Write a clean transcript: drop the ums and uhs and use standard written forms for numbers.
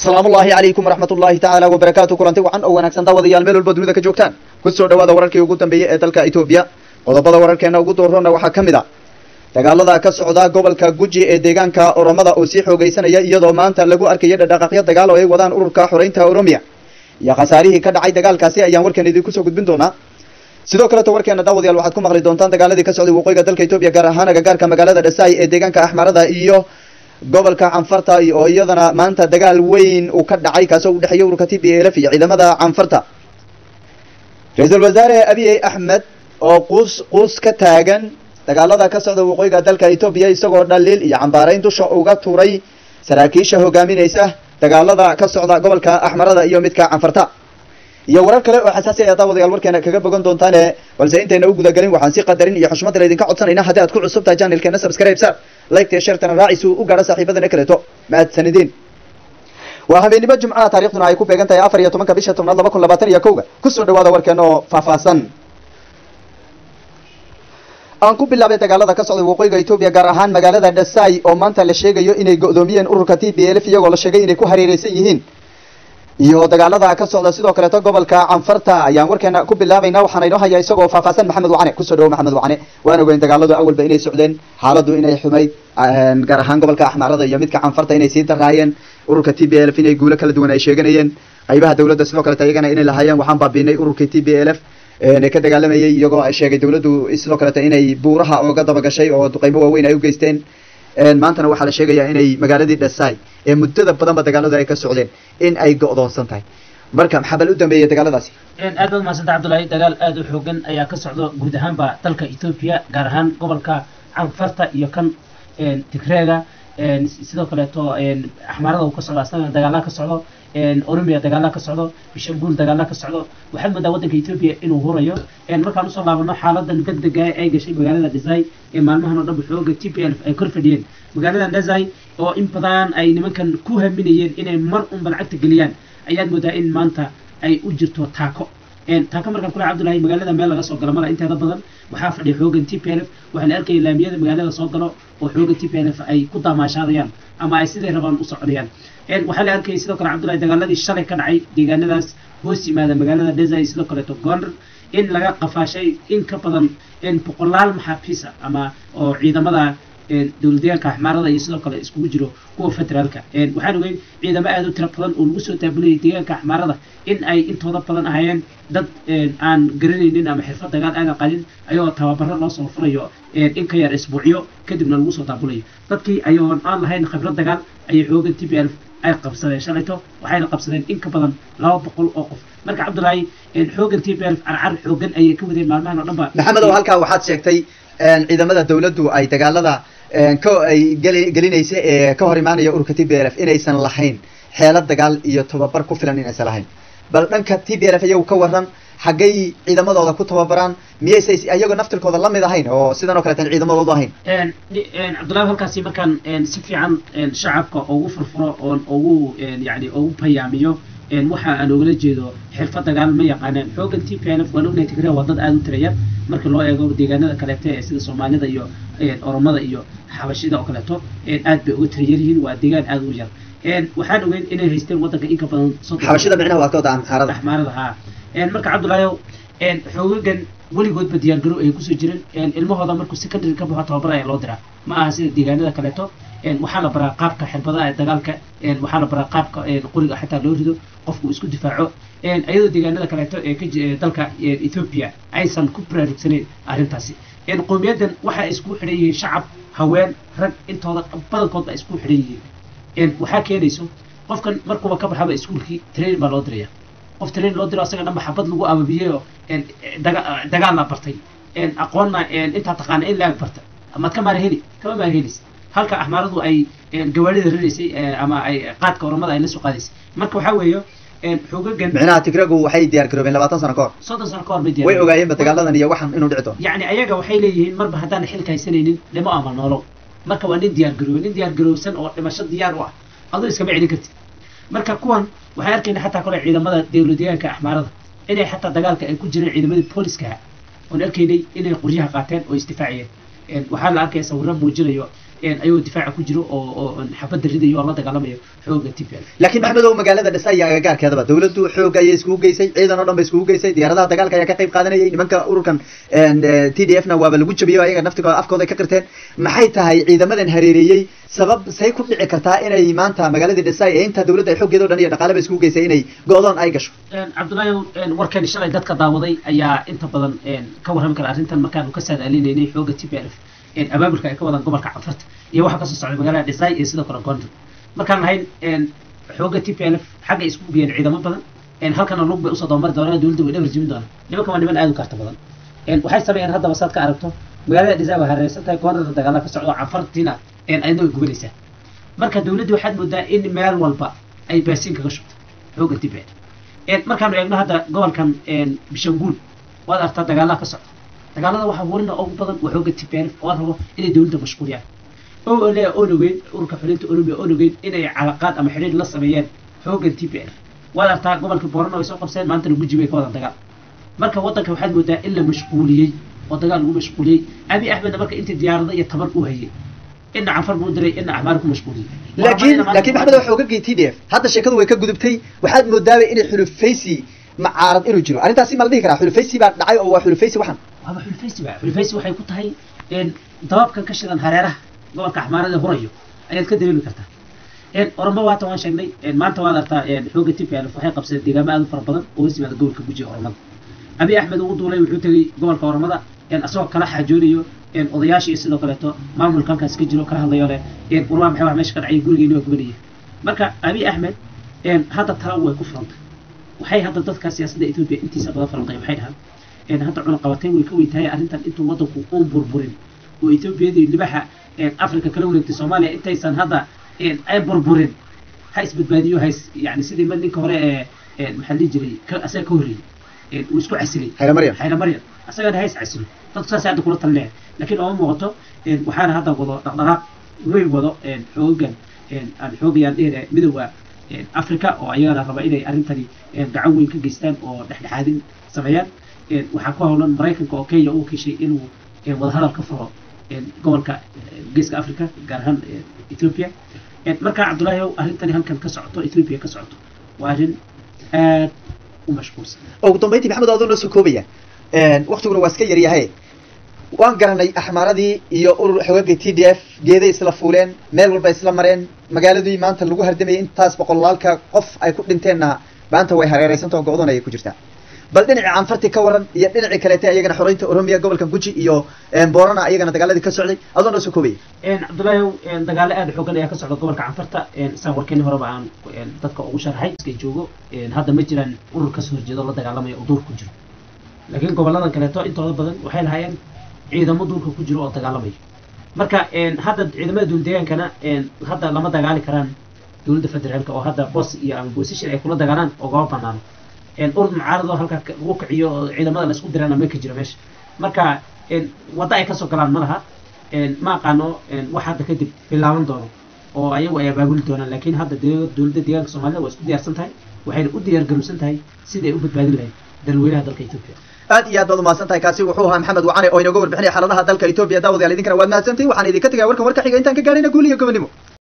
السلام الله عليكم ورحمة الله تعالى وبركاته كلنتي وعن أو ونكسن داوديال meel walba dunida ka joogtaan ku soo dhawaada wararkii ugu dambeeyay ee dalka Itoobiya qodobada wararkeena ugu doorana waxa kamid ah dagaalada ka socda gobolka Guji ee deegaanka Oromada oo si xoogeysanaya iyadoo maanta lagu arkay dhaqdhaqaaqyo dagaal oo ay wadaan ururka xoreynta Oromiya iyo khasaarihii ka dhacay dagaalkaasi ayaan warkan idinku soo gudbin doonaa sidoo kale warkeena daawadayaal waxaad ku maqli doontaan dagaaladii ka socday waqooyiga dalka Itoobiya gaar ahaan agagaarka magaalada Dasai ee deegaanka Axmarada iyo gobolka Canfarta oo iyadana maanta dagaal weyn uu ka dhacay kaasoo u dhaxeeyay ururka TPLF iyo ciidamada Canfarta Ra'iisul Wasaare Abiy Ahmed oo quus ka taagan dagaalada ka socda waqooyiga dalka Itoobiya isagoo dhaliil iyo cambaarayn dusha uga tuuray saraakiisha hogaaminaysa dagaalada ka socda gobolka Axmarada iyo midka Canfarta iyo warar kale oo xasaasi ah daawadayaal warkeena kaga bogan doontaan balse intayna u guda galin waxaan si qadarin iyo xushmad leh idinka codsanayna haddii aad ku cusub tahay channelkeena subscribe sar like share tan raacisu u gaara saaxiibadana kaleeto maad sanadin waa habeenimo jumcada taariikhduna ay ku beegan tahay 14 bisha 10 2021 ku soo dhawaada warkeena oo faahfaahsan aan ku bilaabay dagaalada ka socda waqooyiga Itoobiya gaar ahaan magaalada Dasai oo maanta la sheegayo inay go'doomiyeen ururka TPLF iyagoo la sheegay inay ku hareeraysan yihiin iyo dagaalada ka socda sidoo kale gobolka Canfarta ayaan warkeena ku bilaabayna waxaan inoo hayaa isagoo faahfaahsan Maxamed Wacane ku soo dhaw Maxamed Wacane waan ogeyn dagaaladu awalba inay socdeen xaaladdu inay xumay gaar ahaan gobolka Axmarada iyo midka Canfarta inay sii daraayeen ururka TPLF inay guulo kala duwan ay sheeganayeen qaybaha dawladda sidoo kale tayagana inay lahaayeen waxaan baabiinay ururka TPLF ee ka dagaalamayay iyagoo ay sheegay dawladdu sidoo kale inay buuraha uga daba gashay oo duqeymo waaweyn ay u geysteen maantana waxaa la sheegayaa inay magaaladii Dasai ee muddada badanba dagaalada ay ka socdeen in ay go'doonsan tahay marka maxaa u dambeeyay dagaaladaasi aad baad maasanta Cabdullaahi dagaal aad u xoogan ayaa ka socda guud ahaanba dalka Itoobiya gaar ahaan gobolka Canfarta iyo kan Tigreega sidoo kale Axmarada uu ka socdo asna dagaal ka socdo Oromiya dagaal ka socdo Bishangul dagaal ka socdo waxaan moodaa wadanka Itoobiya inuu horayo markaan u soo laabano xaaladan degdega ay gashay magaalada Dasai ee maalmahan oo dhan xooga TPLF ay kor fadhiyeen magaalada Dasai oo in badan ay nimankan ku haminayeen inay mar un balcagta galiyaan ayaad moodaa in maanta ay u jirto taako markaan kula Cabdullaahi magaalada meel laga soo galo mara inteeda badan waxaa fadhiya xoogan TPLF waxa la arkay laamiyada magaalada soo galo oo xooga TPLF ay ku damaashaadayaan ama ay sidii rabaan u socdayaan waxa la arkay sidoo kale Cabdullaahi dagaaladii shalay ka dhacay deegaanadaas hoos yimaada magaalada Dasai sidoo kale Gondar in laga qafaashay in ka badan boqolaal maxaabiis ama oo ciidamada dawladdeegaanka Axmarada iyo sidoo kale iskugu jiro kuwa federaalka waxaan ogeyn ciidamo aad u tiro badan oo lagu soo taabulay deegaanka Axmarada in ay intooda badan ahayeen dad aan garanaynin ama xirfad dagaal aan qalin ayoo tababaro loo soo furayo in ka yar isbuucyo kadibna lagu soo taabulayo dadkii ayoo aan lahayn khibrad dagaal ay xoogan TPLF ay qabsadeen shalayto waxayna qabsadeen in ka badan 200 oo qof marka Cabdullaahi xoogan TPLF carcar xoogan ay ka wadeen maalmahan oo dhanba Maxamed oo halka waxaad sheegtay ciidamada dawladdu ay dagaalada ay gelinaysa ee ka hor imaanaya ururka TPLF inaysan lahayn xeelad dagaal iyo tababar ku filan inaysan lahayn bal dhanka TPLF ayagu ka waran xagay ciidamadooda ku tababaraan miyaysan ayagu naftirkooda la mid ahayn oo sidan oo kale tan ciidamadoodu ahayn Cabdullaahi halkaasi markaan si fiican shacabka ugu furfuro oo ugu ugu bayaamiyo waxa aan ogala jeedo xirfad dagaal ma yaqaanaan xoogan TPLF waa ognahay Tigreega waa dad aad u tiraya marka loo eego deegaanada kale ee sida Soomaalida iyo Oromada iyo Xabashida oo kale aad bay uga tirayeen waa deegaan aad u yar waxaan ogeyn inay haysteen wadanka in ka badan Xabashida macnaha waa kooda Axmarada marka Cabdullaahi xoogan weligoodba diyaar garow ay ku soo jireen ilmahooda markuu secondary ka baxo tababar ayaa loo diraa ma aha sida deegaanada kale waxaa la baraa qaabka xirfadaha dagaalka waxaa la baraa qaabka qoriga xitaa loo rido qofku isku difaaco ayadoo deegaanada kale ee dalka Itoobiya aysan ku baraarugsaneyn arrintaasi qowmiyadan waxa isku xidhan yihiin shacab haween rag intooda badankood ay isku xidhan yihiin waxaa keenayso qofkan markuuba ka baxaba iskuulkii training baa loo diraya qof training loo diro asaga dhanba xabad lagu ababiyeyo dagaal la bartay aqoonna intaa taqaana in laag barta amaad ka maarheli kama maarhelis halka Axmaradu ay gawaarida raraysay ama ay qaadka Oromada ay la soo qaadaysay marka waxa weeyo xoogagan macnaha Tigreegu waxay diyaar garoobeen 20 sano ka hor 30 sano ka hor bay diyaar way ogaayeen dagaaladan iyo waxan inuu dhici doono ayaga waxay leeyihiin marba haddaan xilka haysanaynin lama amal noolo marka waa nin diyaar garoobsan oo dhimasho diyaar u ah adoo iska celin kartid marka kuwan waxay arkayna xataa kale ciidamada dawladdeegaanka Axmarada inay xataa dagaalka ay ku jireen ciidamada booliska oo arkaynay inay qoryaha qaateen oo istifaaciyeen waxaa la arkay sawirro muujinayo ayuu difaaca ku jiro oo xabadda ridayo oo la dagaalamayo xoogga TPLF laakiin maxmed oo magaalada dhisay ayaa gaarkeedaba dawladdu xoog ay isku geysay ciidan oo dhan bay isku geysay diyaaradaha dagaalka ayaa ka qayb qaadanayay nimanka ururkan TDF-na waaba lagu jabiyay ayaga naftigooda afkooda ka qirteen maxay tahay ciidamadan hareereeyay sabab say ku dhici kartaa inay maanta magaalada dhisay ee inta dawladda ay xooggeeda oo dhan iyo dhaqaale bay isku geysay inay go'doon ay gasho Cabdullaahi warkan shalay dadka daawaday ayaa inta badan ka warram kara arrintan markaan ka saadaalinaynay xoogga TPLF abaabulka ay ka wadaan gobolka Canfarta iyo waxa ka soo socday magaalada dhisay iyo sidoo kale Gondar markaan lahayn xoogga TPLF xagga isku biyeen ciidamo badan halkana lug bay u soo doomar doonaan dawladda way dhabar jibin doonaan nimanka waa niman aad u karta badan waxay sameeyeen hadda wasaad ka aragto magaalada dhisay waa hareeraysan tahay Gondar dagaalada ka socdo Canfartina ayna gubanaysaa marka dawladdu waxaad moodaa in meel walba ay baasiin kaga shubto xoogga TPLF markaan eegno hadda gobolkan Bishanguul waad aragtaa dagaalada ka socda dagaalada waxa warina ugu badan waa xoogga TPLF oo rabo inay dawladda mashquuliyaan oo la onogeyn ururka xulinta Oromia onogeyn inay calaqaad ama xiriir la sameeyaan xoogga TPLF waad aragtaa gobolka Borno ay soo qabseen maanta lagu jibay ka wada dagaal marka wadanka waxaad moodaa in la mashquuliyay oo dagaal lagu mashquuliyay Abiy Ahmed marka inta diyaarada iyo tabar u hayay إن عفر مدري إن أحماركم مشغولين. لكن محمد وحوق TDF هذا الشيء كذا ويكجذبتي وحد مداوي إن حلف فيسي مع عارض إنه يجرو أنا تاسي مالديك راه حلف فيسي بعد دعاء أو حلف فيسي وحن هذا حلف فيسي بقى حلف فيسي وحيكون هاي إن ضرب كان كشرا هريرة ضرب كحمار هذا هريو أنا أتكلم له كرتا إن أورما وقت وان شغلي إن ما أنت وانا تا إن حوق TPLF وحي قبض الدجاج هذا فربضن واسمه هذا دول كبوجي أورما أبي أحمد وضو لي وحوتي جوال كورما إن أسوق كلا حجوريو إن قضياشي sidoo kaleeto maamulkan ka iska jiro kala hadlayo in urwa maxay wax meesha ka dhacay gurigeena oo gubaniye marka Abiy Ahmed hadda tala way ku furantay waxay hadda dadka siyaasadda Ethiopia intiisa badan farantay waxay dhahaan hadda cunaq qabatay way ka weytahay arrintan intuu wadanku uu burburin oo Ethiopia libaxa Afrika kala wareegtay Soomaaliya intaysan hadda ay burburin hay isbadbaadiyo hay yani sidii mid ninka hore maxalli jiray asaga ka horreeyay uu isku casilay hayra maryam asaga hay iscasilay dadka saacada kula talleen laakiin oo muuqato waxaana hadda wado dhaqdhaqaaq way wado xoogan aan xoogayaan dheer midowga Afrika oo ayagana raba inay arrintani gacan weyn ka geystaan oo dhexdhexaadin sameeyaan waxa ku hawlan Mareykanka oo Kenya uu kishay inuu wada hadal ka furo gobolka geeska Afrika gaar ahaan Ethiopia marka Cabdullaahi arrintani halkan ka socoto Ethiopia ka socoto waa arrin aad u mashquulsan oo dambeyntii maxamed adoon soo koobaya waqtiguna waa iska yar yahay waan garanay axmaaradii iyo urur xoogga TDF geeday isla fuuleen meel walba isla mareen magaaladii maanta lagu hardamayay intaas boqolaalka qof ay ku dhinteenna maanta way hareeraysantahay go'doon ay ku jirtaa bal dhinaca Canfarta ka waran iyo dhinaca kale ee ayagana xoreynta Oromia gobolka Guji iyo Borno ayagana dagaaladii ka socday adoon soo koobay Cabdullaahi dagaal aad xoogan ayaa ka socda gobolka Canfarta san warkeen hore baan dadka ugu sharxay iska joogo hadda ma jiraan urur ka soo horjeedo la dagaalamay oo duur ku jiro laakiin goboladan kale intooda badan waxay lahaayeen ciidamo duurka ku jiro oo dagaalamay marka hadda ciidamada dowladdeegaankana hadda lama dagaali karaan dowladda federaalka oo hadda boss iyo ama position ay kula dagaalaan oo goob banaan urur mucaarado halka lagu kiciyo ciidamada la isku dirana ma ka jiro meesha marka wada ay ka soo galaan malaha ma aqaano wax hadda kadib bilaaban doono oo ayagu ay abaabuli doonaan laakiin hadda dowladda deegaanka Soomaaliya waa isku diyaarsan tahay waxayna u diyaar garowsan tahay sidii ay u badbaadin lahayd dalweynaha dalka Ethiopia aad iyo aad baad u mahadsantahay kaasi wuxuu ahaa Maxamed Wacane oo inooga warbixinaya xaaladaha dalka Ethiopia daawadayaal idinkana waad mahadsantahay waxaan idinka tagay warka xiga intaan ka gaarayna guul iyo gobonimo